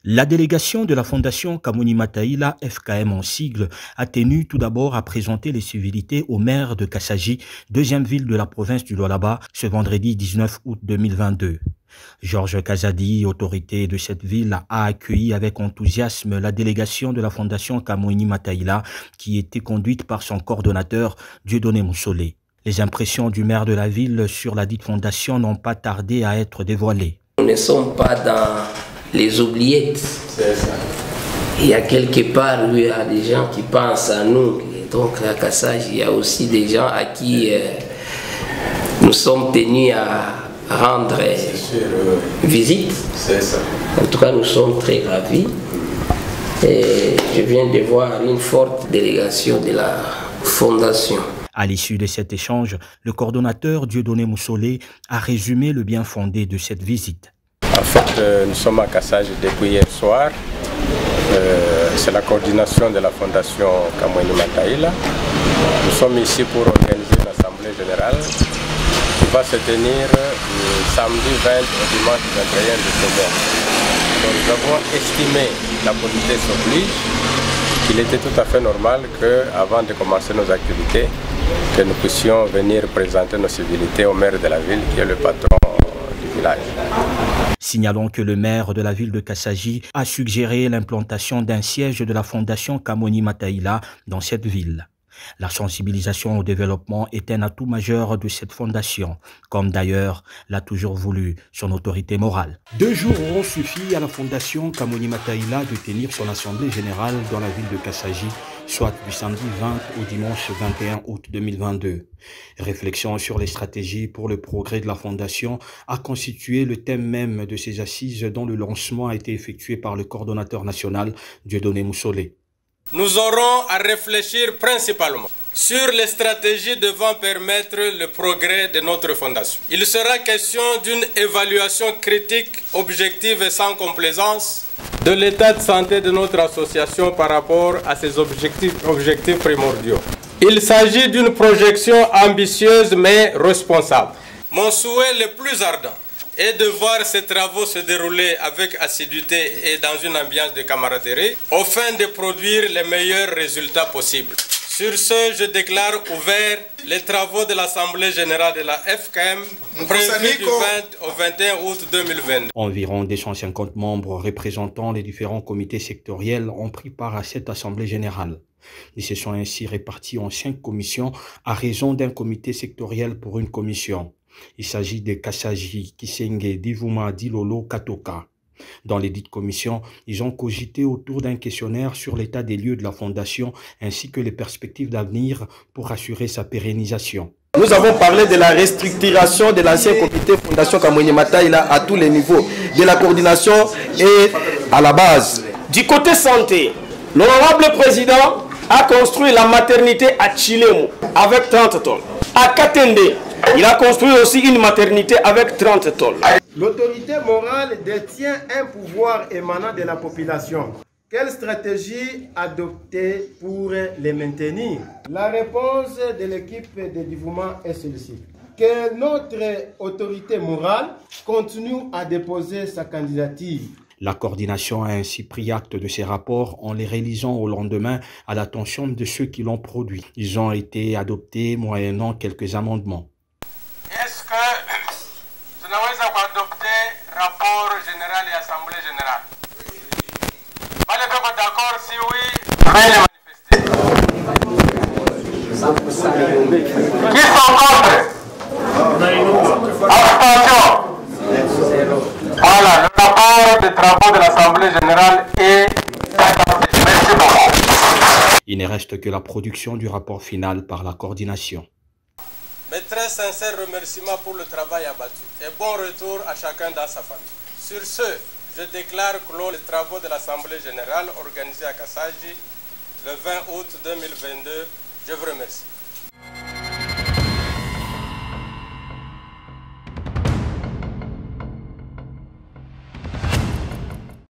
La délégation de la Fondation Kamwini Mataïla, FKM en sigle, a tenu tout d'abord à présenter les civilités au maire de Kassaji, deuxième ville de la province du Lualaba, ce vendredi 19 août 2022. Georges Kazadi, autorité de cette ville, a accueilli avec enthousiasme la délégation de la Fondation Kamwini Mataïla qui était conduite par son coordonnateur Dieudonné Moussolé. Les impressions du maire de la ville sur la dite fondation n'ont pas tardé à être dévoilées. Nous ne sommes pas dans les oubliettes. Il y a quelque part, il y a des gens qui pensent à nous. Et donc à Kassaji, il y a aussi des gens à qui nous sommes tenus à rendre visite. En tout cas, nous sommes très ravis. Et je viens de voir une forte délégation de la Fondation. À l'issue de cet échange, le Dieudonné Moussolé a résumé le bien fondé de cette visite. En fait, nous sommes à Kassaji depuis hier soir. C'est la coordination de la Fondation Kamwini Mataïla. Nous sommes ici pour organiser l'Assemblée générale qui va se tenir samedi 20 au dimanche 21 de ce mois. Donc, nous avons estimé, la politesse oblige, qu'il était tout à fait normal qu'avant de commencer nos activités, que nous puissions venir présenter nos civilités au maire de la ville qui est le patron du village. Signalons que le maire de la ville de Kassaji a suggéré l'implantation d'un siège de la Fondation Kamwini Mataïla dans cette ville. La sensibilisation au développement est un atout majeur de cette fondation, comme d'ailleurs l'a toujours voulu son autorité morale. 2 jours auront suffi à la Fondation Kamwini Mataïla de tenir son assemblée générale dans la ville de Kassaji, soit du samedi 20 au dimanche 21 août 2022. Réflexion sur les stratégies pour le progrès de la Fondation a constitué le thème même de ces assises dont le lancement a été effectué par le coordonnateur national Dieudonné Moussolé. Nous aurons à réfléchir principalement sur les stratégies devant permettre le progrès de notre fondation. Il sera question d'une évaluation critique, objective et sans complaisance de l'état de santé de notre association par rapport à ses objectifs primordiaux. Il s'agit d'une projection ambitieuse mais responsable. Mon souhait le plus ardent et de voir ces travaux se dérouler avec assiduité et dans une ambiance de camaraderie, afin de produire les meilleurs résultats possibles. Sur ce, je déclare ouvert les travaux de l'Assemblée générale de la FKM, prévus du 20 au 21 août 2022. Environ 250 membres représentant les différents comités sectoriels ont pris part à cette Assemblée générale. Ils se sont ainsi répartis en 5 commissions à raison d'un comité sectoriel pour une commission. Il s'agit de Kassaji, Kisenge, Divuma, Dilolo, Katoka. Dans les dites commissions, ils ont cogité autour d'un questionnaire sur l'état des lieux de la Fondation ainsi que les perspectives d'avenir pour assurer sa pérennisation. Nous avons parlé de la restructuration de l'ancien comité Fondation Kamwini Mataïla à tous les niveaux, de la coordination et à la base. Du côté santé, l'honorable président a construit la maternité à Chilemo avec 30 tonnes. À Katende, il a construit aussi une maternité avec 30 tonnes. L'autorité morale détient un pouvoir émanant de la population. Quelle stratégie adopter pour les maintenir? La réponse de l'équipe de dévouement est celle-ci. Que notre autorité morale continue à déposer sa candidature. La coordination a ainsi pris acte de ces rapports en les réalisant au lendemain à l'attention de ceux qui l'ont produit. Ils ont été adoptés moyennant quelques amendements. Est-ce que nous avons adopté rapport général et assemblée générale? Allez-vous d'accord? Si oui, veuillez manifester. Qui sont contre? Abstention. Voilà, le rapport des travaux de l'Assemblée générale est adopté. Merci beaucoup. Il ne reste que la production du rapport final par la coordination. Mes très sincères remerciements pour le travail abattu et bon retour à chacun dans sa famille. Sur ce, je déclare clos les travaux de l'Assemblée générale organisée à Kassaji le 20 août 2022. Je vous remercie.